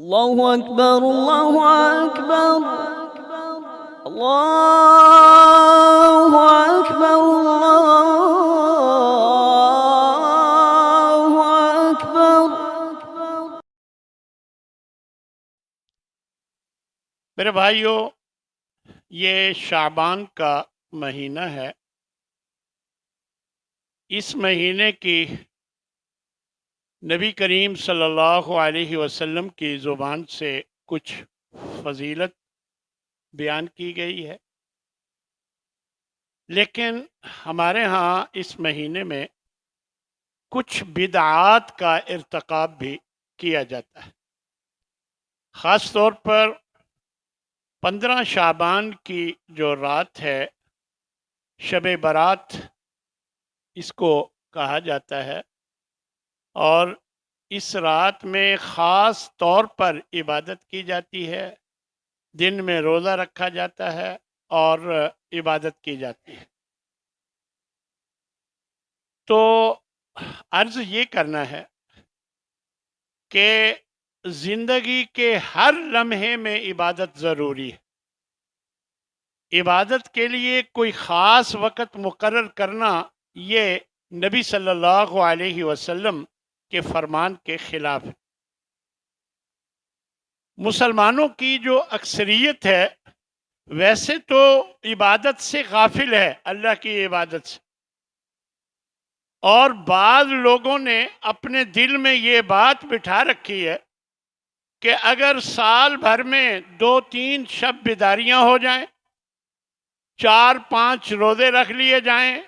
اللہ اکبر اللہ اکبر اللہ اکبر اللہ اکبر۔ میرے بھائیوں، یہ شعبان کا مہینہ ہے۔ اس مہینے کی نبی کریم صلی اللہ علیہ وسلم کی زبان سے کچھ فضیلت بیان کی گئی ہے، لیکن ہمارے ہاں اس مہینے میں کچھ بدعات کا ارتکاب بھی کیا جاتا ہے۔ خاص طور پر 15 شعبان کی جو رات ہے، شب برات اس کو کہا جاتا ہے، اور اس رات میں خاص طور پر عبادت کی جاتی ہے، دن میں روزہ رکھا جاتا ہے اور عبادت کی جاتی ہے۔ تو عرض یہ کرنا ہے کہ زندگی کے ہر لمحے میں عبادت ضروری ہے۔ عبادت کے لیے کوئی خاص وقت مقرر کرنا یہ نبی صلی اللہ علیہ وسلم کے فرمان کے خلاف ہے۔ مسلمانوں کی جو اکثریت ہے ویسے تو عبادت سے غافل ہے، اللہ کی عبادت سے، اور بعض لوگوں نے اپنے دل میں یہ بات بٹھا رکھی ہے کہ اگر سال بھر میں 2-3 شب بیداریاں ہو جائیں، 4-5 روزے رکھ لیے جائیں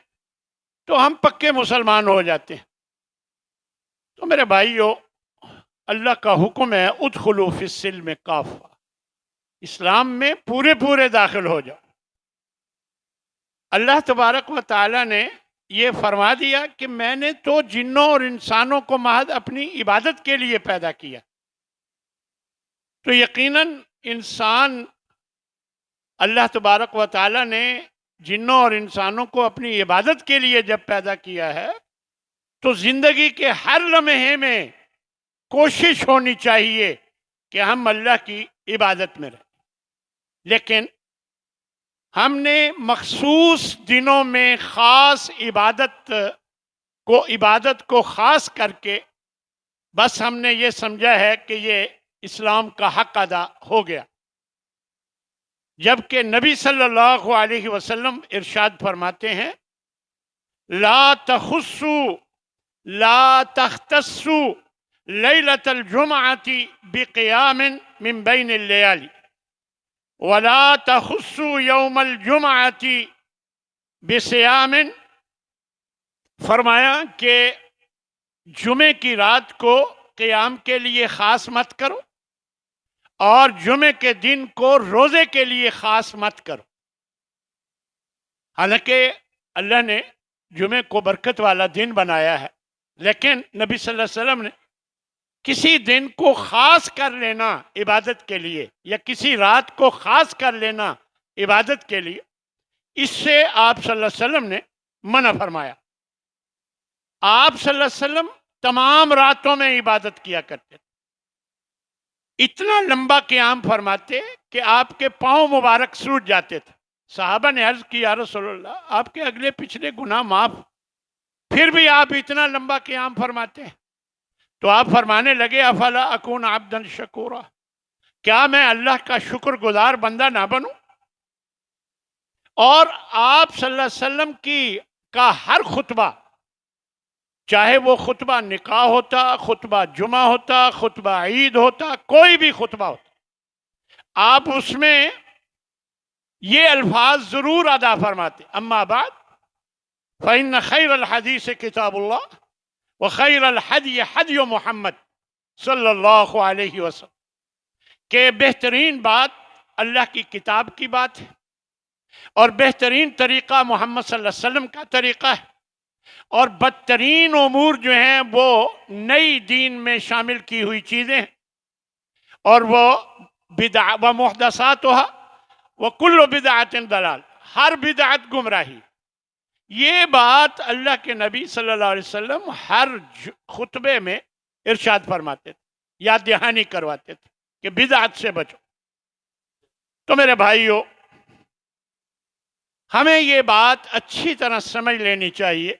تو ہم پکے مسلمان ہو جاتے ہیں۔ تو میرے بھائیو، اللہ کا حکم ہے ادخلوا فی السلم کافہ، اسلام میں پورے داخل ہو جاؤ۔ اللہ تبارک و تعالی نے یہ فرما دیا کہ میں نے تو جنوں اور انسانوں کو محض اپنی عبادت کے لیے پیدا کیا، تو یقیناً انسان، اللہ تبارک و تعالی نے جنوں اور انسانوں کو اپنی عبادت کے لیے جب پیدا کیا ہے تو زندگی کے ہر لمحے میں کوشش ہونی چاہیے کہ ہم اللہ کی عبادت میں رہیں۔ لیکن ہم نے مخصوص دنوں میں خاص عبادت کو خاص کر کے بس ہم نے یہ سمجھا ہے کہ یہ اسلام کا حق ادا ہو گیا، جبکہ نبی صلی اللہ علیہ وسلم ارشاد فرماتے ہیں لا تختصوا لیلۃ الجمعۃ بقیام من بین اللیالی ولا تخصوا یوم الجمعۃ بصیام۔ فرمایا کہ جمعے کی رات کو قیام کے لیے خاص مت کرو اور جمعے کے دن کو روزے کے لیے خاص مت کرو۔ حالانکہ اللہ نے جمعے کو برکت والا دن بنایا ہے، لیکن نبی صلی اللہ علیہ وسلم نے کسی دن کو خاص کر لینا عبادت کے لیے یا کسی رات کو خاص کر لینا عبادت کے لیے، اس سے آپ صلی اللہ علیہ وسلم نے منع فرمایا۔ آپ صلی اللہ علیہ وسلم تمام راتوں میں عبادت کیا کرتے تھے، اتنا لمبا قیام فرماتے کہ آپ کے پاؤں مبارک سوج جاتے تھے۔ صحابہ نے عرض کی یا رسول اللہ، آپ کے اگلے پچھلے گناہ معاف، پھر بھی آپ اتنا لمبا قیام فرماتے ہیں؟ تو آپ فرمانے لگے افلا اکون عبدا شکورا، کیا میں اللہ کا شکر گزار بندہ نہ بنوں؟ اور آپ صلی اللہ علیہ وسلم کا ہر خطبہ، چاہے وہ خطبہ نکاح ہوتا، خطبہ جمعہ ہوتا، خطبہ عید ہوتا، کوئی بھی خطبہ ہوتا، آپ اس میں یہ الفاظ ضرور ادا فرماتے اما بعد فإن خیر الحدیث کتاب اللہ وخیر الحدی حدی محمد صلی اللہ علیہ وسلم، کہ بہترین بات اللہ کی کتاب کی بات ہے اور بہترین طریقہ محمد صلی اللہ علیہ وسلم کا طریقہ ہے، اور بدترین امور جو ہیں وہ نئی دین میں شامل کی ہوئی چیزیں ہیں، اور وہ محدثاتها وکل بدعۃ ضلال، ہر بدعت گمراہی۔ یہ بات اللہ کے نبی صلی اللہ علیہ وسلم ہر خطبے میں ارشاد فرماتے تھے، یاد دہانی کرواتے تھے۔ کہ بدعت سے بچو۔ تو میرے بھائیوں، ہمیں یہ بات اچھی طرح سمجھ لینی چاہیے،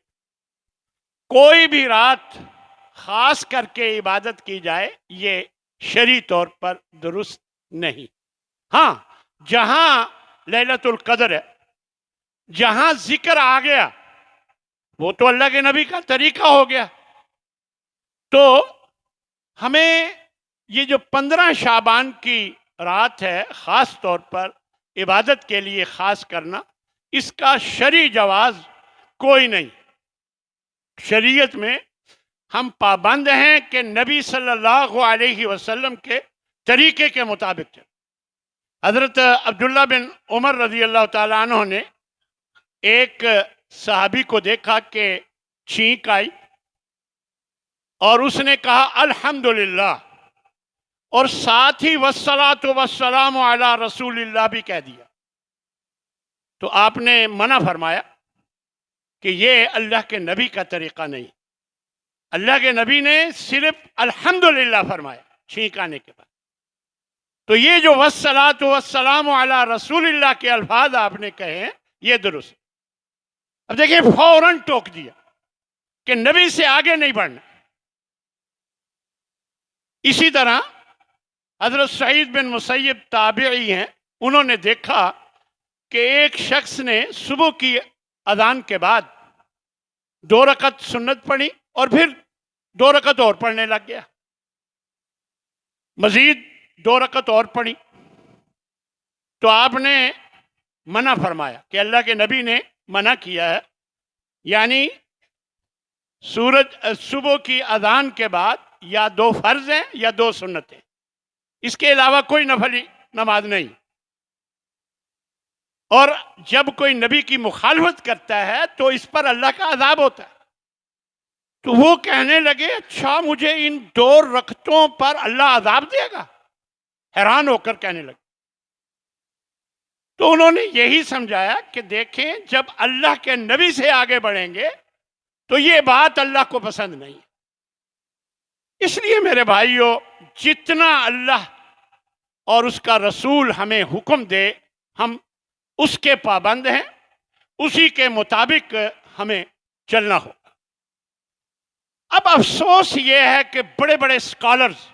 کوئی بھی رات خاص کر کے عبادت کی جائے یہ شرعی طور پر درست نہیں۔ ہاں، جہاں لیلۃ القدر ہے، جہاں ذکر آ گیا، وہ تو اللہ کے نبی کا طریقہ ہو گیا۔ تو ہمیں یہ جو 15 شعبان کی رات ہے خاص طور پر عبادت کے لیے خاص کرنا، اس کا شرعی جواز کوئی نہیں۔ شریعت میں ہم پابند ہیں کہ نبی صلی اللہ علیہ وسلم کے طریقے کے مطابق چلیں۔ حضرت عبداللہ بن عمر رضی اللہ تعالیٰ عنہ نے ایک صحابی کو دیکھا کہ چھینک آئی اور اس نے کہا الحمدللہ، اور ساتھ ہی والصلاۃ والسلام علی رسول اللہ بھی کہہ دیا۔ تو آپ نے منع فرمایا کہ یہ اللہ کے نبی کا طریقہ نہیں۔ اللہ کے نبی نے صرف الحمدللہ فرمایا چھینک آنے کے بعد۔ تو یہ جو والصلاۃ والسلام علی رسول اللہ کے الفاظ آپ نے کہے ہیں یہ درست۔ اب دیکھیں، فوراً ٹوک دیا کہ نبی سے آگے نہیں بڑھنا۔ اسی طرح حضرت سعید بن مسیب تابعی ہیں، انہوں نے دیکھا کہ ایک شخص نے صبح کی اذان کے بعد 2 رکعت سنت پڑھی اور پھر 2 رکعت اور پڑھنے لگ گیا، مزید 2 رکعت اور پڑھی۔ تو آپ نے منع فرمایا کہ اللہ کے نبی نے منع کیا ہے، یعنی صبح کی اذان کے بعد یا 2 فرض ہیں یا 2 سنتیں، اس کے علاوہ کوئی نفلی نماز نہیں۔ اور جب کوئی نبی کی مخالفت کرتا ہے تو اس پر اللہ کا عذاب ہوتا ہے۔ تو وہ کہنے لگے اچھا مجھے ان 2 رکعتوں پر اللہ عذاب دے گا، حیران ہو کر کہنے لگے۔ تو انہوں نے یہی سمجھایا کہ دیکھیں، جب اللہ کے نبی سے آگے بڑھیں گے تو یہ بات اللہ کو پسند نہیں۔ اس لیے میرے بھائیوں، جتنا اللہ اور اس کا رسول ہمیں حکم دے ہم اس کے پابند ہیں، اسی کے مطابق ہمیں چلنا ہوگا۔ اب افسوس یہ ہے کہ بڑے بڑے اسکالرز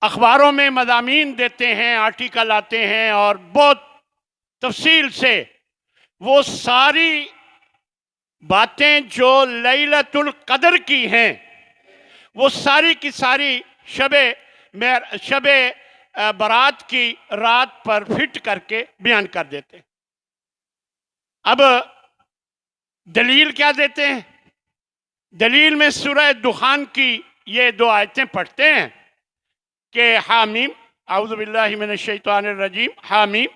اخباروں میں مضامین دیتے ہیں، آرٹیکل آتے ہیں، اور بہت تفصیل سے وہ ساری باتیں جو لیلۃ القدر کی ہیں وہ ساری کی ساری شب برات کی رات پر فٹ کر کے بیان کر دیتے ہیں۔ اب دلیل کیا دیتے ہیں؟ دلیل میں سورہ دخان کی یہ 2 آیتیں پڑھتے ہیں کہ حامیم، اعوذ باللہ من الشیطان الرجیم، حامیم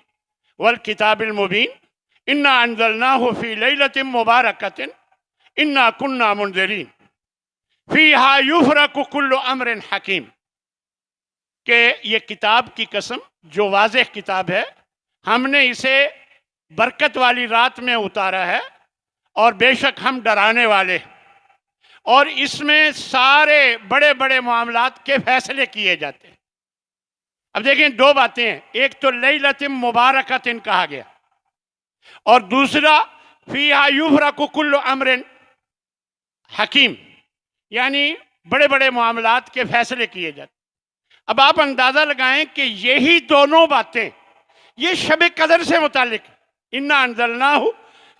والکتاب المبین انا انزلناہ فی لیلۃ مبارکۃ انا کنا منذرین فیہا یفرق کل امر حکیم، کہ یہ کتاب کی قسم جو واضح کتاب ہے، ہم نے اسے برکت والی رات میں اتارا ہے اور بے شک ہم ڈرانے والے ہیں، اور اس میں سارے بڑے بڑے معاملات کے فیصلے کیے جاتے ہیں۔ اب دیکھیں 2 باتیں ہیں، ایک تو لیلۃ مبارکۃ کہا گیا، اور دوسرا فیہا یفرق کل امر حکیم، یعنی بڑے بڑے معاملات کے فیصلے کیے جاتے ہیں۔ اب آپ اندازہ لگائیں کہ یہی دونوں باتیں یہ شب قدر سے متعلق ہیں۔ انا انزلناہ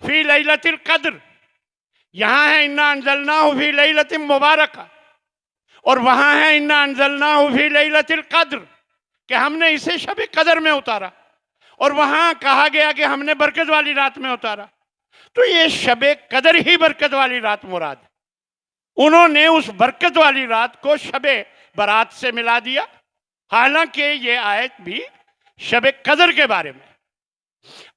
فی لیلۃ القدر، یہاں ہے انا انزلناہ فی لیلۃ مبارکہ، اور وہاں ہے انا انزلناہ فی لیلۃ القدر کہ ہم نے اسے شب قدر میں اتارا، اور وہاں کہا گیا کہ ہم نے برکت والی رات میں اتارا۔ تو یہ شب قدر ہی برکت والی رات مراد ہے۔ انہوں نے اس برکت والی رات کو شب برات سے ملا دیا، حالانکہ یہ آیت بھی شب قدر کے بارے میں۔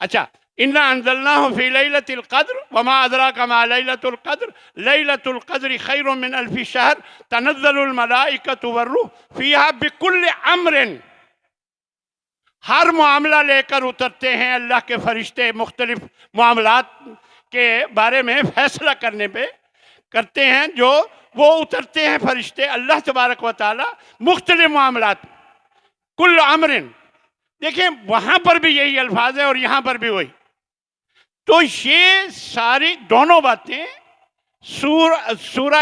اچھا، انا انزلناہ فی لیلۃ القدر وما ادراک ما لیلۃ القدر لیلۃ القدر خیر من الف شہر تنزل الملائکۃ والروح فیہا بکل امر، ہر معاملہ لے کر اترتے ہیں اللہ کے فرشتے، مختلف معاملات کے بارے میں فیصلہ کرنے پہ کرتے ہیں جو وہ اترتے ہیں فرشتے اللہ تبارک و تعالی مختلف معاملات کل امرن. دیکھیں وہاں پر بھی یہی الفاظ ہے اور یہاں پر بھی وہی. تو یہ ساری دونوں باتیں سورہ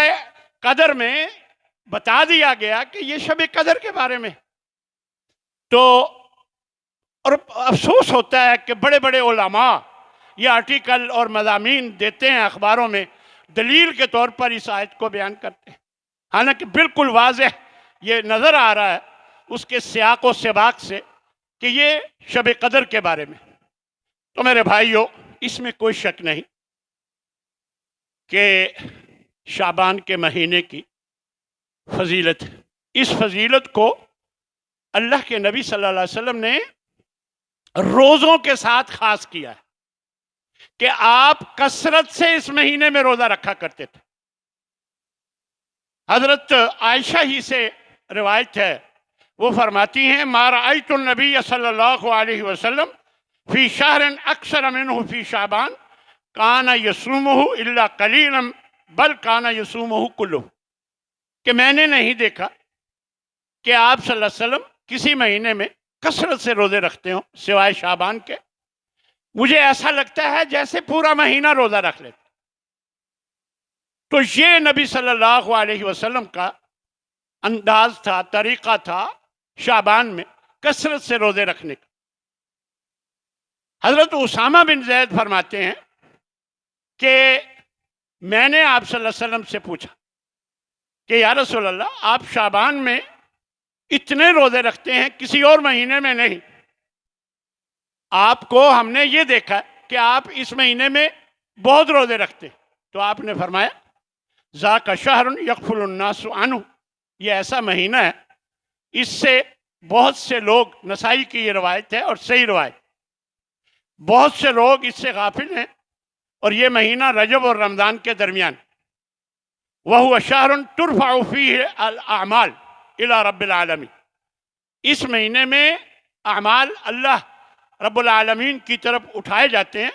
قدر میں بتا دیا گیا کہ یہ شب قدر کے بارے میں. تو اور افسوس ہوتا ہے کہ بڑے بڑے علماء یہ آرٹیکل اور مضامین دیتے ہیں اخباروں میں، دلیل کے طور پر اس آیت کو بیان کرتے ہیں، حالانکہ بالکل واضح یہ نظر آ رہا ہے اس کے سیاق و سباق سے کہ یہ شب قدر کے بارے میں. تو میرے بھائیو، اس میں کوئی شک نہیں کہ شعبان کے مہینے کی فضیلت، اس فضیلت کو اللہ کے نبی صلی اللہ علیہ وسلم نے روزوں کے ساتھ خاص کیا ہے کہ آپ کثرت سے اس مہینے میں روزہ رکھا کرتے تھے. حضرت عائشہ ہی سے روایت ہے، وہ فرماتی ہیں ما رأیت النبی صلی اللہ علیہ وسلم فی شہر اکثر منہ فی شعبان کان یصومہ الا قلیلا بل کان یصومہ کلہ، کہ میں نے نہیں دیکھا کہ آپ صلی اللہ علیہ وسلم کسی مہینے میں کثرت سے روزے رکھتے ہوں سوائے شعبان کے. مجھے ایسا لگتا ہے جیسے پورا مہینہ روزہ رکھ لیتے. تو یہ نبی صلی اللہ علیہ وسلم کا انداز تھا، طریقہ تھا شعبان میں کثرت سے روزے رکھنے کا. حضرت اسامہ بن زید فرماتے ہیں کہ میں نے آپ صلی اللہ علیہ وسلم سے پوچھا کہ یا رسول اللہ، آپ شعبان میں اتنے روزے رکھتے ہیں، کسی اور مہینے میں نہیں. آپ کو ہم نے یہ دیکھا کہ آپ اس مہینے میں بہت روزے رکھتے. تو آپ نے فرمایا ذاک شہر یغفل الناس عنہ، یہ ایسا مہینہ ہے اس سے بہت سے لوگ، نسائی کی یہ روایت ہے اور صحیح روایت، بہت سے لوگ اس سے غافل ہیں. اور یہ مہینہ رجب اور رمضان کے درمیان، وَهُوَ شَهْرٌ تُرْفَعُ فِيهِ الْأَعْمَالِ إِلَى رَبِّ الْعَالَمِينَ، اس مہینے میں اعمال اللہ رب العالمین کی طرف اٹھائے جاتے ہیں.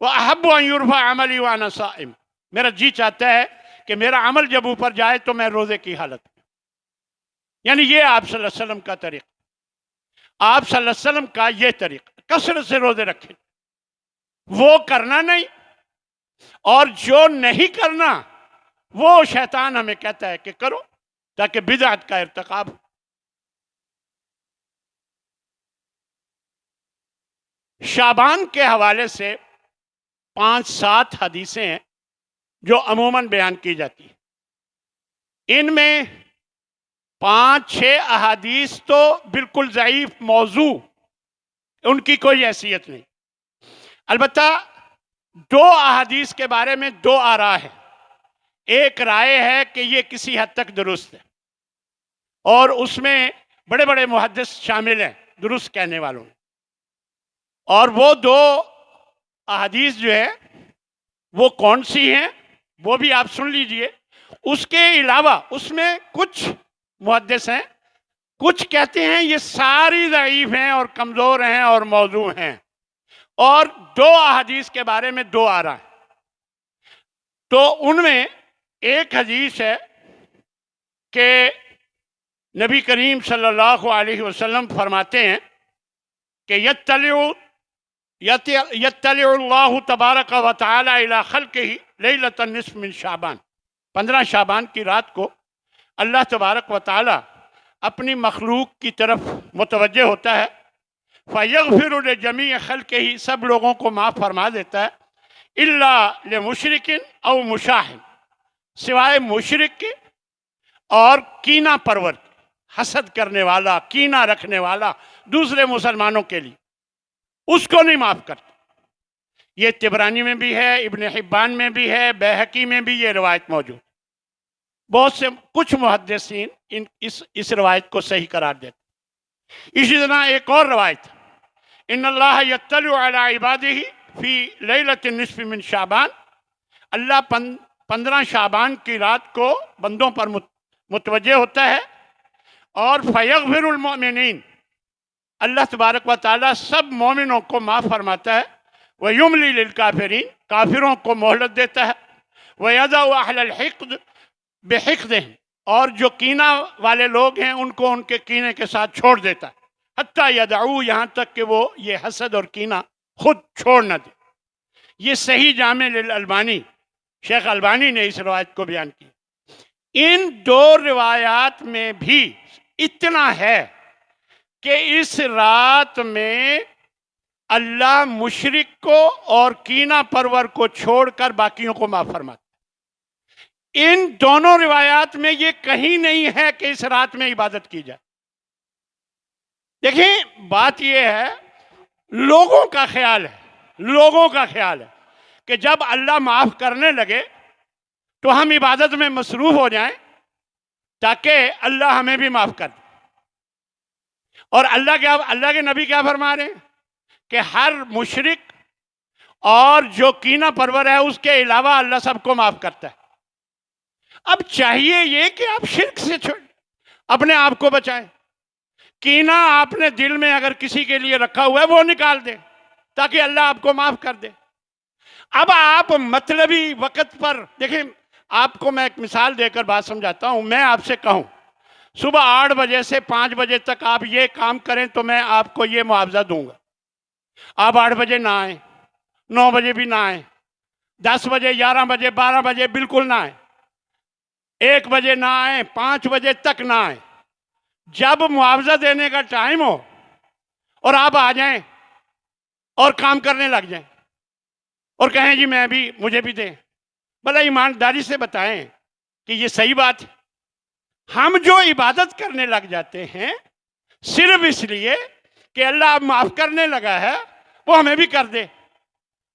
وَأَحَبُّ أَن يُرْفَعَ عَمَلِي وَأَنَا صَائِمٌ، میرا جی چاہتا ہے کہ میرا عمل جب اوپر جائے تو میں روزے کی حالت میں. یعنی یہ آپ صلی اللہ علیہ وسلم کا طریقہ، آپ صلی اللہ علیہ وسلم کا یہ طریقہ، کثرت سے روزے رکھیں. وہ کرنا نہیں، اور جو نہیں کرنا وہ شیطان ہمیں کہتا ہے کہ کرو تاکہ بدعت کا ارتکاب ہو. شعبان کے حوالے سے 5-7 حدیثیں ہیں جو عموماً بیان کی جاتی ہیں. ان میں 5-6 احادیث تو بالکل ضعیف موضوع، ان کی کوئی حیثیت نہیں. البتہ 2 احادیث کے بارے میں 2 آراء ہیں. ایک رائے ہے کہ یہ کسی حد تک درست ہے، اور اس میں بڑے بڑے محدث شامل ہیں درست کہنے والوں میں. اور وہ 2 احادیث جو ہے وہ کون سی ہیں وہ بھی آپ سن لیجئے. اس کے علاوہ اس میں کچھ محدث ہیں، کچھ کہتے ہیں یہ ساری ضعیف ہیں اور کمزور ہیں اور موضوع ہیں. اور 2 احادیث کے بارے میں 2 آراء ہیں. تو ان میں ایک حدیث ہے کہ نبی کریم صلی اللہ علیہ وسلم فرماتے ہیں کہ یطلع اللہ تبارک و تعالی الی خلقہ لیلۃ النصف من شعبان، 15 شعبان کی رات کو اللہ تبارک و تعالی اپنی مخلوق کی طرف متوجہ ہوتا ہے. فیغفر لجمیع خلقہ، سب لوگوں کو معاف فرما دیتا ہے، الا لمشرک او مشاہن، سوائے مشرک کے اور کینہ پرور، حسد کرنے والا، کینہ رکھنے والا دوسرے مسلمانوں کے لیے، اس کو نہیں معاف کرتا. یہ طبرانی میں بھی ہے، ابن حبان میں بھی ہے، بیہقی میں بھی یہ روایت موجود. بہت سے کچھ محدثین اس روایت کو صحیح قرار دیتے. اسی طرح ایک اور روایت، ان اللہ یطلع علی عبادہ فی لیلۃ النصف من شعبان، اللہ 15 شعبان کی رات کو بندوں پر متوجہ ہوتا ہے اور فیغفر المؤمنین، اللہ تبارک و تعالیٰ سب مومنوں کو معاف فرماتا ہے. ویملی للکافرین، کافروں کو مہلت دیتا ہے. ویضع اہل الحقد بحقدہم، اور جو کینہ والے لوگ ہیں ان کو ان کے کینے کے ساتھ چھوڑ دیتا ہے، حتیٰ یدعو، یہاں تک کہ وہ یہ حسد اور کینہ خود چھوڑ نہ دے۔ یہ صحیح جامع للالبانی، شیخ البانی نے اس روایت کو بیان کی۔ ان دو روایات میں بھی اتنا ہے کہ اس رات میں اللہ مشرک کو اور کینہ پرور کو چھوڑ کر باقیوں کو معاف فرماتا ہے۔ ان دونوں روایات میں یہ کہیں نہیں ہے کہ اس رات میں عبادت کی جائے۔ دیکھیں، بات یہ ہے، لوگوں کا خیال ہے کہ جب اللہ معاف کرنے لگے تو ہم عبادت میں مصروف ہو جائیں تاکہ اللہ ہمیں بھی معاف کر دے۔ اور اللہ کے نبی کیا فرما رہے ہیں کہ ہر مشرک اور جو کینہ پرور ہے اس کے علاوہ اللہ سب کو معاف کرتا ہے۔ اب چاہیے یہ کہ آپ شرک سے اپنے آپ کو بچائیں۔ کینہ آپ نے دل میں اگر کسی کے لیے رکھا ہوا ہے وہ نکال دیں تاکہ اللہ آپ کو معاف کر دے۔ اب آپ مطلبی وقت پر دیکھیں، آپ کو میں ایک مثال دے کر بات سمجھاتا ہوں۔ میں آپ سے کہوں صبح 8 بجے سے 5 بجے تک آپ یہ کام کریں تو میں آپ کو یہ معاوضہ دوں گا۔ آپ 8 بجے نہ آئیں، 9 بجے بھی نہ آئیں، 10 بجے، 11 بجے، 12 بجے بالکل نہ آئیں، 1 بجے نہ آئیں، 5 بجے تک نہ آئیں۔ جب معاوضہ دینے کا ٹائم ہو اور آپ آ جائیں اور کام کرنے لگ جائیں اور کہیں جی مجھے بھی دیں، بھلا ایمانداری سے بتائیں کہ یہ صحیح بات ہے؟ ہم جو عبادت کرنے لگ جاتے ہیں صرف اس لیے کہ اللہ اب معاف کرنے لگا ہے وہ ہمیں بھی کر دے،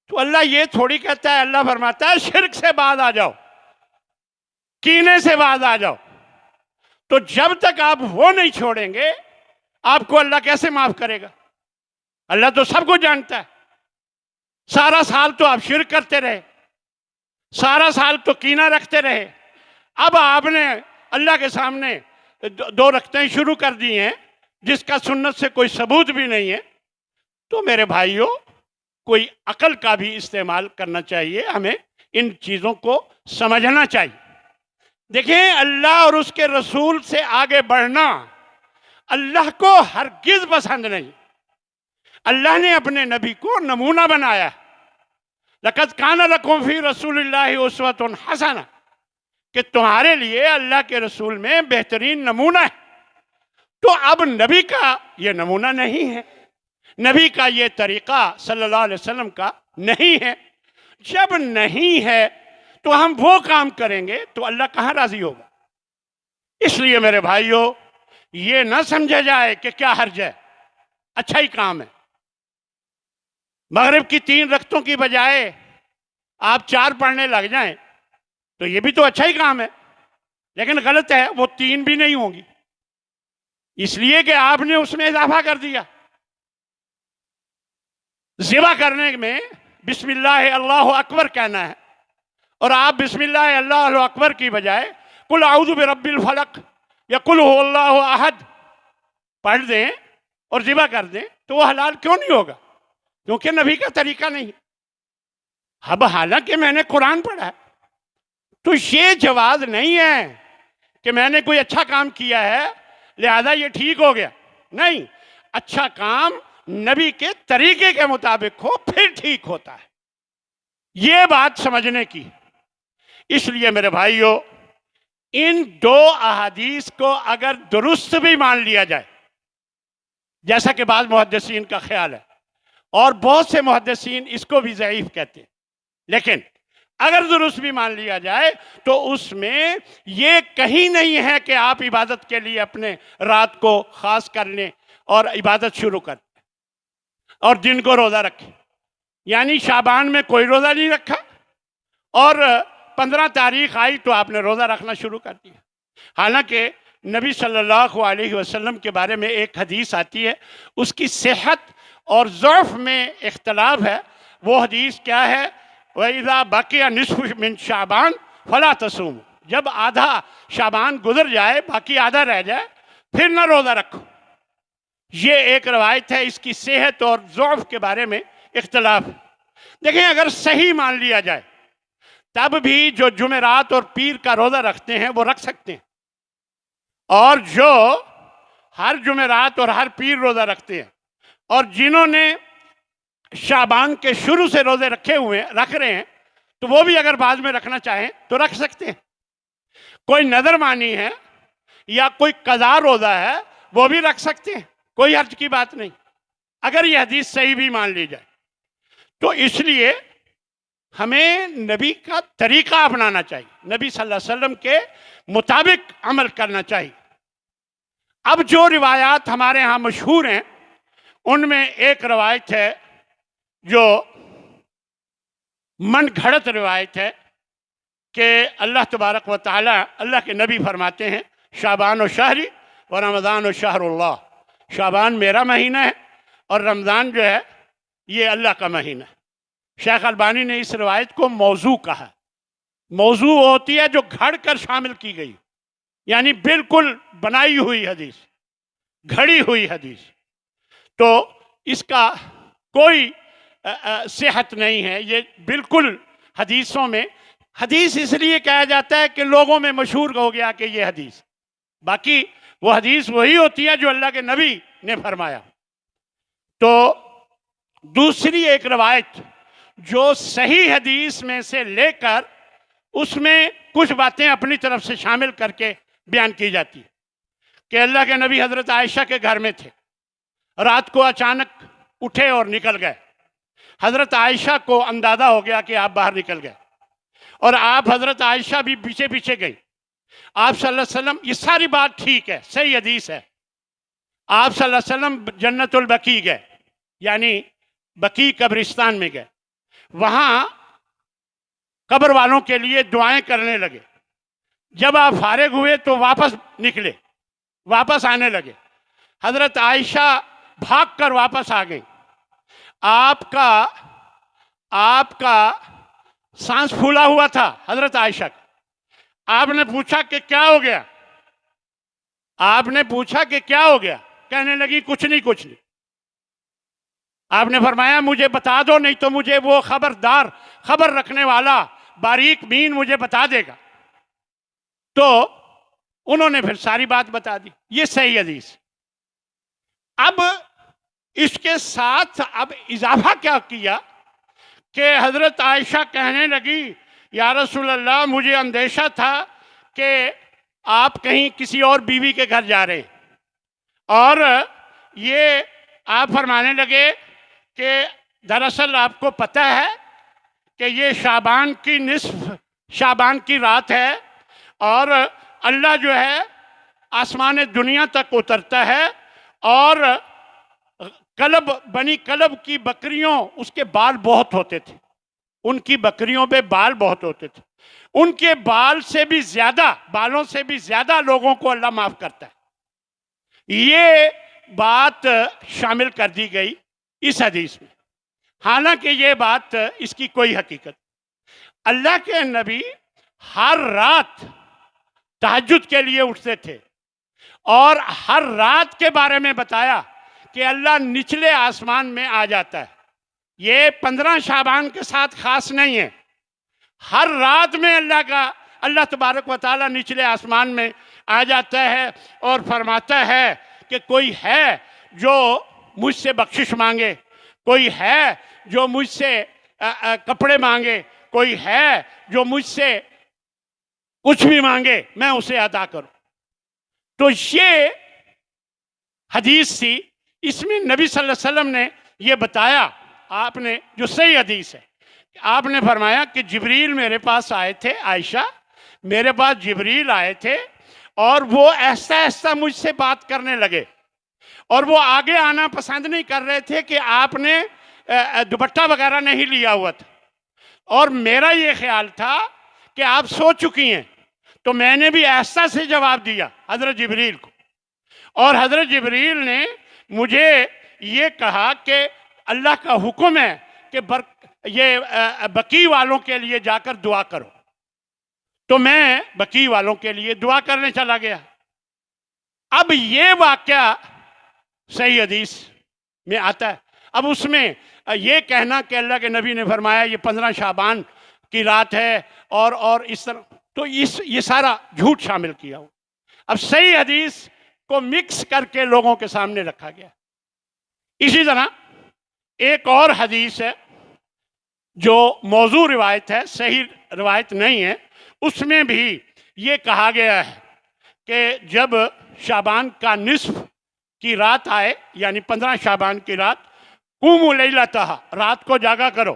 تو اللہ یہ تھوڑی کہتا ہے، اللہ فرماتا ہے شرک سے باز آ جاؤ، کینے سے باز آ جاؤ۔ تو جب تک آپ وہ نہیں چھوڑیں گے آپ کو اللہ کیسے معاف کرے گا؟ اللہ تو سب کو جانتا ہے۔ سارا سال تو آپ شرک کرتے رہے، سارا سال تو کینہ رکھتے رہے، اب آپ نے اللہ کے سامنے 2 رکعتیں شروع کر دی ہیں جس کا سنت سے کوئی ثبوت بھی نہیں ہے۔ تو میرے بھائیوں، کوئی عقل کا بھی استعمال کرنا چاہیے، ہمیں ان چیزوں کو سمجھنا چاہیے۔ دیکھیں، اللہ اور اس کے رسول سے آگے بڑھنا اللہ کو ہرگز پسند نہیں۔ اللہ نے اپنے نبی کو نمونہ بنایا ہے، لَقَدْ كَانَ لَكُمْ فِي رَسُولِ اللَّهِ أُسْوَةٌ حَسَنَةٌ، کہ تمہارے لیے اللہ کے رسول میں بہترین نمونہ ہے۔ تو اب نبی کا یہ نمونہ نہیں ہے، نبی کا یہ طریقہ صلی اللہ علیہ وسلم کا نہیں ہے۔ جب نہیں ہے تو ہم وہ کام کریں گے تو اللہ کہاں راضی ہوگا؟ اس لیے میرے بھائیوں، یہ نہ سمجھا جائے کہ کیا حرج ہے، اچھا ہی کام ہے۔ مغرب کی 3 رکعتوں کی بجائے آپ 4 پڑھنے لگ جائیں تو یہ بھی تو اچھا ہی کام ہے، لیکن غلط ہے، وہ 3 بھی نہیں ہوں گی، اس لیے کہ آپ نے اس میں اضافہ کر دیا۔ ذبح کرنے میں بسم اللہ اللہ اکبر کہنا ہے، اور آپ بسم اللہ اللہ اکبر کی بجائے قل اعوذ برب الفلق یا قل هو اللہ احد پڑھ دیں اور ذبح کر دیں تو وہ حلال کیوں نہیں ہوگا؟ کیونکہ نبی کا طریقہ نہیں۔ اب حالانکہ میں نے قرآن پڑھا ہے تو یہ جواز نہیں ہے کہ میں نے کوئی اچھا کام کیا ہے لہذا یہ ٹھیک ہو گیا، نہیں، اچھا کام نبی کے طریقے کے مطابق ہو پھر ٹھیک ہوتا ہے، یہ بات سمجھنے کی۔ اس لیے میرے بھائیوں، ان 2 احادیث کو اگر درست بھی مان لیا جائے، جیسا کہ بعض محدثین کا خیال ہے اور بہت سے محدثین اس کو بھی ضعیف کہتے ہیں، لیکن اگر درست بھی مان لیا جائے تو اس میں یہ کہیں نہیں ہے کہ آپ عبادت کے لیے اپنے رات کو خاص کر لیں اور عبادت شروع کر دیں اور دن کو روزہ رکھیں۔ یعنی شعبان میں کوئی روزہ نہیں رکھا اور 15 تاریخ آئی تو آپ نے روزہ رکھنا شروع کر دیا۔ حالانکہ نبی صلی اللہ علیہ وسلم کے بارے میں ایک حدیث آتی ہے، اس کی صحت اور ضعف میں اختلاف ہے۔ وہ حدیث کیا ہے؟ وَإِذَا بَقِيَ نِصْفُ مِنْ شَعْبَانَ فَلَا تَصُومُوا، جب آدھا شعبان گزر جائے، باقی آدھا رہ جائے، پھر نہ روزہ رکھو۔ یہ ایک روایت ہے، اس کی صحت اور ضعف کے بارے میں اختلاف ہے۔ دیکھیں، اگر صحیح مان لیا جائے تب بھی جو جمعرات اور پیر کا روزہ رکھتے ہیں وہ رکھ سکتے ہیں، اور جو ہر جمعرات اور ہر پیر روزہ رکھتے ہیں، اور جنہوں نے شعبان کے شروع سے روزے رکھ رہے ہیں تو وہ بھی اگر بعد میں رکھنا چاہیں تو رکھ سکتے ہیں۔ کوئی نظر مانی ہے یا کوئی قضا روزہ ہے وہ بھی رکھ سکتے ہیں، کوئی حرج کی بات نہیں، اگر یہ حدیث صحیح بھی مان لی جائے تو۔ اس لیے ہمیں نبی کا طریقہ اپنانا چاہیے، نبی صلی اللہ علیہ وسلم کے مطابق عمل کرنا چاہیے۔ اب جو روایات ہمارے ہاں مشہور ہیں ان میں ایک روایت ہے جو من گھڑت روایت ہے کہ اللہ تبارک و تعالی، اللہ کے نبی فرماتے ہیں شعبان و شہری و رمضان و شہر اللہ، شعبان میرا مہینہ ہے اور رمضان جو ہے یہ اللہ کا مہینہ ہے۔ شیخ البانی نے اس روایت کو موضوع کہا۔ موضوع ہوتی ہے جو گھڑ کر شامل کی گئی، یعنی بالکل بنائی ہوئی حدیث، گھڑی ہوئی حدیث، تو اس کا کوئی صحت نہیں ہے۔ یہ بالکل حدیثوں میں، حدیث اس لیے کہا جاتا ہے کہ لوگوں میں مشہور ہو گیا کہ یہ حدیث، باقی وہ حدیث وہی ہوتی ہے جو اللہ کے نبی نے فرمایا۔ تو دوسری ایک روایت جو صحیح حدیث میں سے لے کر اس میں کچھ باتیں اپنی طرف سے شامل کر کے بیان کی جاتی ہے کہ اللہ کے نبی حضرت عائشہ کے گھر میں تھے، رات کو اچانک اٹھے اور نکل گئے۔ حضرت عائشہ کو اندازہ ہو گیا کہ آپ باہر نکل گئے، اور آپ حضرت عائشہ بھی پیچھے پیچھے گئی۔ آپ صلی اللہ علیہ وسلم، یہ ساری بات ٹھیک ہے، صحیح حدیث ہے، آپ صلی اللہ علیہ وسلم جنت البقیع گئے، یعنی بقیع قبرستان میں گئے، وہاں قبر والوں کے لیے دعائیں کرنے لگے۔ جب آپ فارغ ہوئے تو واپس نکلے، واپس آنے لگے۔ حضرت عائشہ بھاگ کر واپس آ گئی۔ آپ کا سانس پھولا ہوا تھا حضرت عائشہ کا۔ آپ نے پوچھا کہ کیا ہو گیا؟ آپ نے پوچھا کہ کیا ہو گیا؟ کہنے لگی کچھ نہیں۔ آپ نے فرمایا مجھے بتا دو، نہیں تو مجھے وہ خبر رکھنے والا باریک بین مجھے بتا دے گا۔ تو انہوں نے پھر ساری بات بتا دی۔ یہ صحیح حدیث۔ اب اس کے ساتھ اب اضافہ کیا کیا کہ حضرت عائشہ کہنے لگی یا رسول اللہ، مجھے اندیشہ تھا کہ آپ کہیں کسی اور بیوی کے گھر جا رہے ہیں، اور یہ آپ فرمانے لگے کہ دراصل آپ کو پتہ ہے کہ یہ شعبان کی رات ہے، اور اللہ جو ہے آسمان دنیا تک اترتا ہے، اور بنی کلب کی بکریوں، اس کے بال بہت ہوتے تھے، ان کی بکریوں پہ بال بہت ہوتے تھے، ان کے بالوں سے بھی زیادہ لوگوں کو اللہ معاف کرتا ہے۔ یہ بات شامل کر دی گئی اس حدیث میں، حالانکہ یہ بات اس کی کوئی حقیقت۔ اللہ کے نبی ہر رات تہجد کے لیے اٹھتے تھے، اور ہر رات کے بارے میں بتایا کہ اللہ نچلے آسمان میں آ جاتا ہے۔ یہ 15 شعبان کے ساتھ خاص نہیں ہے، ہر رات میں اللہ تبارک و تعالی نچلے آسمان میں آ جاتا ہے اور فرماتا ہے کہ کوئی ہے جو مجھ سے بخشش مانگے، کوئی ہے جو مجھ سے کپڑے مانگے، کوئی ہے جو مجھ سے کچھ بھی مانگے میں اسے عطا کروں۔ تو یہ حدیث تھی، اس میں نبی صلی اللہ علیہ وسلم نے یہ بتایا، آپ نے جو صحیح حدیث ہے، آپ نے فرمایا کہ جبریل میرے پاس آئے تھے، عائشہ میرے پاس جبریل آئے تھے، اور وہ ایسا ایسا مجھ سے بات کرنے لگے، اور وہ آگے آنا پسند نہیں کر رہے تھے کہ آپ نے دوپٹہ وغیرہ نہیں لیا ہوا تھا، اور میرا یہ خیال تھا کہ آپ سو چکی ہیں، تو میں نے بھی ایسا سے جواب دیا حضرت جبریل کو، اور حضرت جبریل نے مجھے یہ کہا کہ اللہ کا حکم ہے کہ یہ بقیع والوں کے لیے جا کر دعا کرو، تو میں بقیع والوں کے لیے دعا کرنے چلا گیا۔ اب یہ واقعہ صحیح حدیث میں آتا ہے۔ اب اس میں یہ کہنا کہ اللہ کے نبی نے فرمایا یہ 15 شعبان کی رات ہے اور اس طرح، تو یہ سارا جھوٹ شامل کیا ہو. اب صحیح حدیث کو مکس کر کے لوگوں کے سامنے رکھا گیا. اسی طرح ایک اور حدیث ہے جو موضوع روایت ہے، صحیح روایت نہیں ہے. اس میں بھی یہ کہا گیا ہے کہ جب شعبان کا نصف کی رات آئے، یعنی 15 شعبان کی رات، قوموا لیلتہا، رات کو جاگا کرو،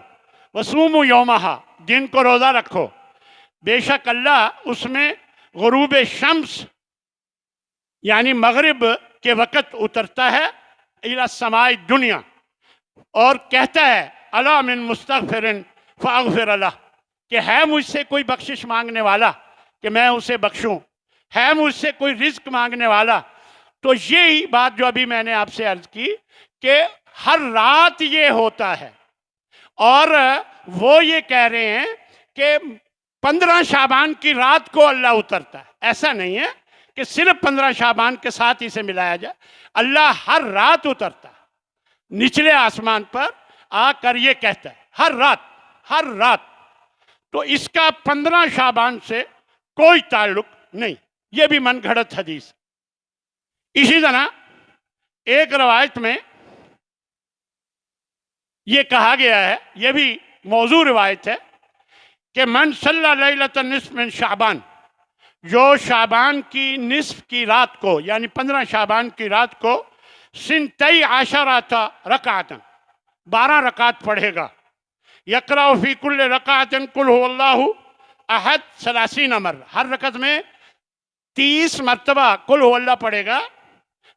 وصوموا یومہا، دن کو روزہ رکھو، بے شک اللہ اس میں غروب شمس یعنی مغرب کے وقت اترتا ہے الی السماء الدنیا، اور کہتا ہے الا من مستغفر فاغفر لہ، کہ ہے مجھ سے کوئی بخشش مانگنے والا کہ میں اسے بخشوں، ہے مجھ سے کوئی رزق مانگنے والا. تو یہی بات جو ابھی میں نے آپ سے عرض کی کہ ہر رات یہ ہوتا ہے، اور وہ یہ کہہ رہے ہیں کہ 15 شعبان کی رات کو اللہ اترتا ہے. ایسا نہیں ہے کہ صرف 15 شعبان کے ساتھ اسے ملایا جائے، اللہ ہر رات اترتا ہے نچلے آسمان پر آ کر، یہ کہتا ہے ہر رات، ہر رات. تو اس کا 15 شعبان سے کوئی تعلق نہیں، یہ بھی من گھڑت حدیث. اسی طرح ایک روایت میں یہ کہا گیا ہے، یہ بھی موضوع روایت ہے، کہ من صلی لیلۃ النصف من شعبان، جو شعبان کی نصف کی رات کو یعنی 15 شعبان کی رات کو، سنتی عشرۃ رکعۃ، 12 رکعت پڑھے گا، یقرأ فی کل رکعۃ قل هو اللہ احد 30 مرہ، ہر رکعت میں 30 مرتبہ قل هو اللہ پڑھے گا،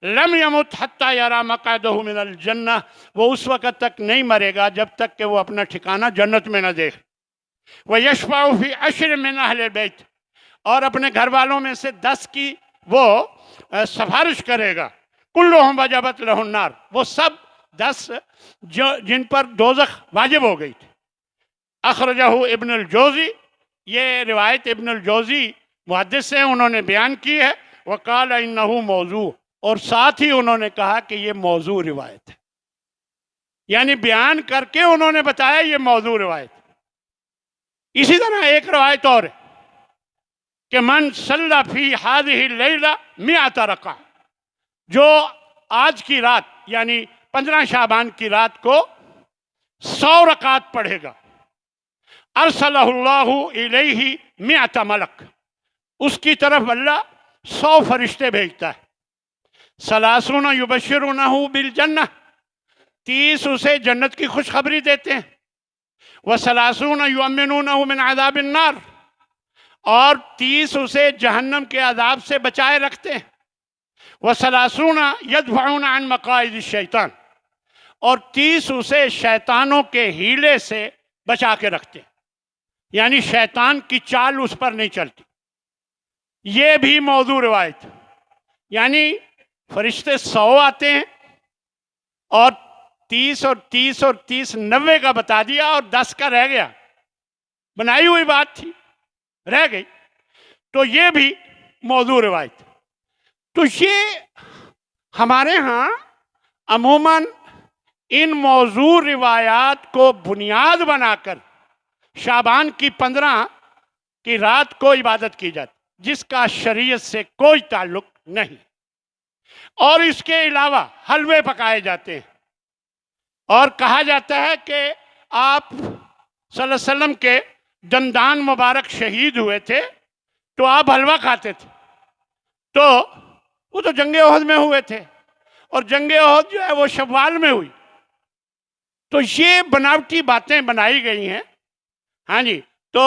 لم یمت حتی یری مقعدہ من الجنہ، وہ اس وقت تک نہیں مرے گا جب تک کہ وہ اپنا ٹھکانہ جنت میں نہ دیکھ. ویشفع فی 10 من اہل البیت، اور اپنے گھر والوں میں سے 10 کی وہ سفارش کرے گا، کلہم وجبت لہ النار، وہ سب 10 جن پر دوزخ واجب ہو گئی تھی. اخرجہ ابن الجوزی، یہ روایت ابن الجوزی محدث ہیں، انہوں نے بیان کی ہے. وقال انہ موضوع، اور ساتھ ہی انہوں نے کہا کہ یہ موضوع روایت ہے، یعنی بیان کر کے انہوں نے بتایا یہ موضوع روایت. اسی طرح ایک روایت اور ہے کہ من صلی فی ہذہ اللیلہ 100 رکعہ، جو آج کی رات یعنی 15 شعبان کی رات کو 100 رکعت پڑھے گا، ارسلہ اللہ الیہ 100 ملک، اس کی طرف اللہ 100 فرشتے بھیجتا ہے. 30 یبشرونہ بالجنہ، 30 اسے جنت کی خوشخبری دیتے ہیں. و30 یؤمنونہ من عذاب النار، اور 30 اسے جہنم کے عذاب سے بچائے رکھتے ہیں. و30 یدفعون عن مقاعد الشیطان، اور 30 اسے شیطانوں کے ہیلے سے بچا کے رکھتے ہیں، یعنی شیطان کی چال اس پر نہیں چلتی. یہ بھی موضوع روایت، یعنی فرشتے 100 آتے ہیں اور 30 اور 30 اور 30 90 کا بتا دیا، اور 10 کا رہ گیا، بنائی ہوئی بات تھی رہ گئی. تو یہ بھی موضوع روایت. تو یہ ہمارے ہاں عموماً ان موضوع روایات کو بنیاد بنا کر شعبان کی 15 کی رات کو عبادت کی جاتی، جس کا شریعت سے کوئی تعلق نہیں. اور اس کے علاوہ حلوے پکائے جاتے ہیں، اور کہا جاتا ہے کہ آپ صلی اللہ علیہ وسلم کے دندان مبارک شہید ہوئے تھے تو آپ حلوہ کھاتے تھے. تو وہ تو جنگ احد میں ہوئے تھے، اور جنگ احد جو ہے وہ شوال میں ہوئی. تو یہ بناوٹی باتیں بنائی گئی ہیں. ہاں جی، تو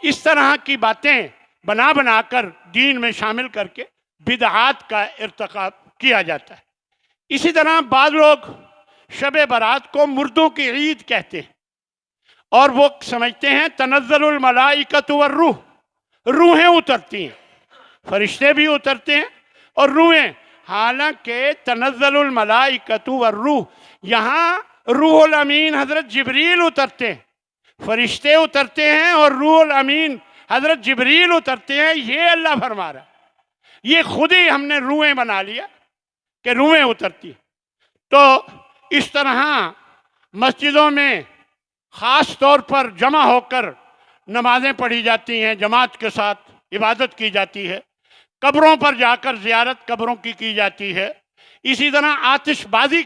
اس طرح کی باتیں بنا کر دین میں شامل کر کے بدعات کا ارتکاب کیا جاتا ہے. اسی طرح بعض لوگ شب برات کو مردوں کی عید کہتے ہیں، اور وہ سمجھتے ہیں تنزل الملائکۃ والروح، روحیں اترتی ہیں، فرشتے بھی اترتے ہیں اور روحیں. حالانکہ تنزل الملائکۃ والروح، یہاں روح الامین حضرت جبریل اترتے ہیں، فرشتے اترتے ہیں اور روح الامین حضرت جبریل اترتے ہیں. یہ اللہ فرما رہا ہے. یہ خود ہی ہم نے روحیں بنا لیا کہ روحیں اترتی. تو اس طرح مسجدوں میں خاص طور پر جمع ہو کر نمازیں پڑھی جاتی ہیں، جماعت کے ساتھ عبادت کی جاتی ہے، قبروں پر جا کر زیارت قبروں کی جاتی ہے، اسی طرح آتش بازی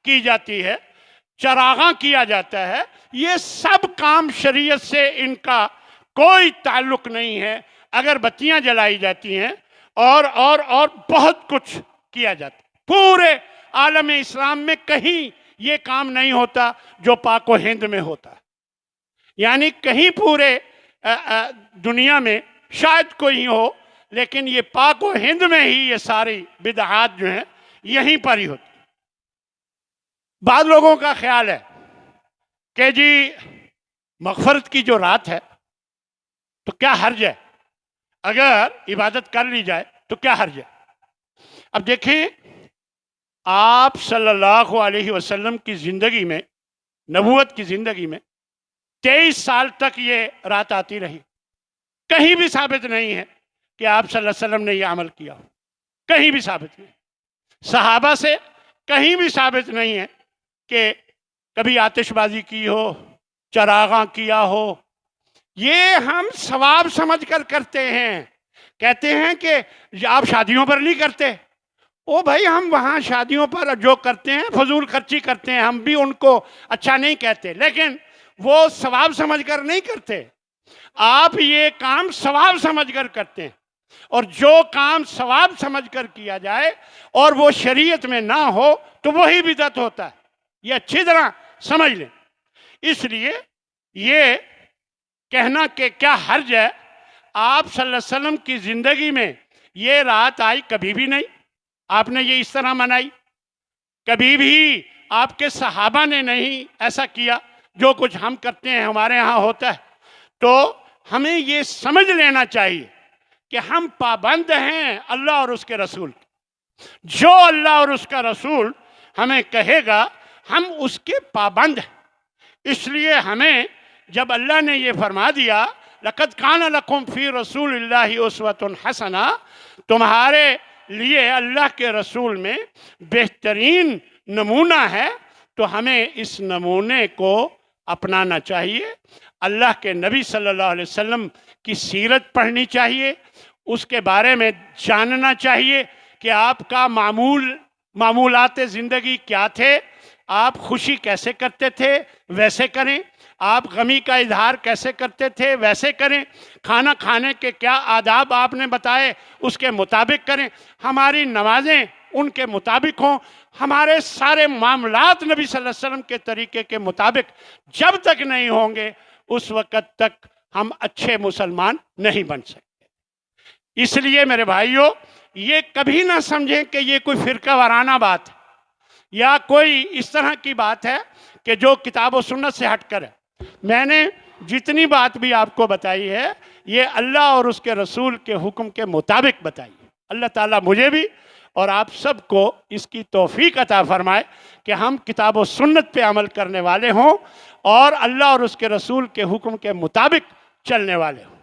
کی جاتی ہے، چراغاں کیا جاتا ہے. یہ سب کام شریعت سے ان کا کوئی تعلق نہیں ہے. اگر بتیاں جلائی جاتی ہیں اور بہت کچھ کیا جاتا ہے. پورے عالم اسلام میں کہیں یہ کام نہیں ہوتا جو پاک و ہند میں ہوتا ہے. یعنی کہیں پورے دنیا میں شاید کوئی ہو، لیکن یہ پاک و ہند میں ہی یہ ساری بدعات جو ہیں یہیں پر ہی ہوتی. بعض لوگوں کا خیال ہے کہ جی مغفرت کی جو رات ہے تو کیا حرج ہے، اگر عبادت کر لی جائے تو کیا حرج ہے. اب دیکھیں، آپ صلی اللہ علیہ وسلم کی زندگی میں، نبوت کی زندگی میں 23 سال تک یہ رات آتی رہی. کہیں بھی ثابت نہیں ہے کہ آپ صلی اللہ علیہ وسلم نے یہ عمل کیا ہو، کہیں بھی ثابت نہیں. صحابہ سے کہیں بھی ثابت نہیں ہے کہ کبھی آتش بازی کی ہو، چراغاں کیا ہو. یہ ہم ثواب سمجھ کر کرتے ہیں. کہتے ہیں کہ آپ شادیوں پر نہیں کرتے. او بھائی، ہم وہاں شادیوں پر جو کرتے ہیں فضول خرچی کرتے ہیں، ہم بھی ان کو اچھا نہیں کہتے، لیکن وہ ثواب سمجھ کر نہیں کرتے. آپ یہ کام ثواب سمجھ کر کرتے ہیں، اور جو کام ثواب سمجھ کر کیا جائے اور وہ شریعت میں نہ ہو تو وہی بدعت ہوتا ہے. یہ اچھی طرح سمجھ لیں. اس لیے یہ کہنا کہ کیا حرج ہے، آپ صلی اللہ علیہ وسلم کی زندگی میں یہ رات آئی کبھی بھی نہیں. آپ نے یہ اس طرح منائی، کبھی بھی آپ کے صحابہ نے نہیں ایسا کیا جو کچھ ہم کرتے ہیں ہمارے ہاں ہوتا ہے. تو ہمیں یہ سمجھ لینا چاہیے کہ ہم پابند ہیں اللہ اور اس کے رسول. جو اللہ اور اس کا رسول ہمیں کہے گا ہم اس کے پابند ہیں. اس لیے ہمیں جب اللہ نے یہ فرما دیا لَقَدْ كَانَ لَكُمْ فِي رَسُولِ اللَّهِ أُسْوَةٌ حَسَنَةٌ، تمہارے لیے اللہ کے رسول میں بہترین نمونہ ہے، تو ہمیں اس نمونے کو اپنانا چاہیے. اللہ کے نبی صلی اللہ علیہ وسلم کی سیرت پڑھنی چاہیے، اس کے بارے میں جاننا چاہیے کہ آپ کا معمولات زندگی کیا تھے. آپ خوشی کیسے کرتے تھے ویسے کریں، آپ غمی کا اظہار کیسے کرتے تھے ویسے کریں، کھانا کھانے کے کیا آداب آپ نے بتائے اس کے مطابق کریں، ہماری نمازیں ان کے مطابق ہوں، ہمارے سارے معاملات نبی صلی اللہ علیہ وسلم کے طریقے کے مطابق جب تک نہیں ہوں گے اس وقت تک ہم اچھے مسلمان نہیں بن سکتے. اس لیے میرے بھائیوں، یہ کبھی نہ سمجھیں کہ یہ کوئی فرقہ وارانہ بات ہے یا کوئی اس طرح کی بات ہے کہ جو کتاب و سنت سے ہٹ کر ہے. میں نے جتنی بات بھی آپ کو بتائی ہے یہ اللہ اور اس کے رسول کے حکم کے مطابق بتائی ہے. اللہ تعالیٰ مجھے بھی اور آپ سب کو اس کی توفیق عطا فرمائے کہ ہم کتاب و سنت پہ عمل کرنے والے ہوں اور اللہ اور اس کے رسول کے حکم کے مطابق چلنے والے ہوں.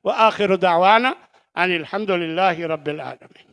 وآخر دعوانا ان الحمد للہ رب العالمین.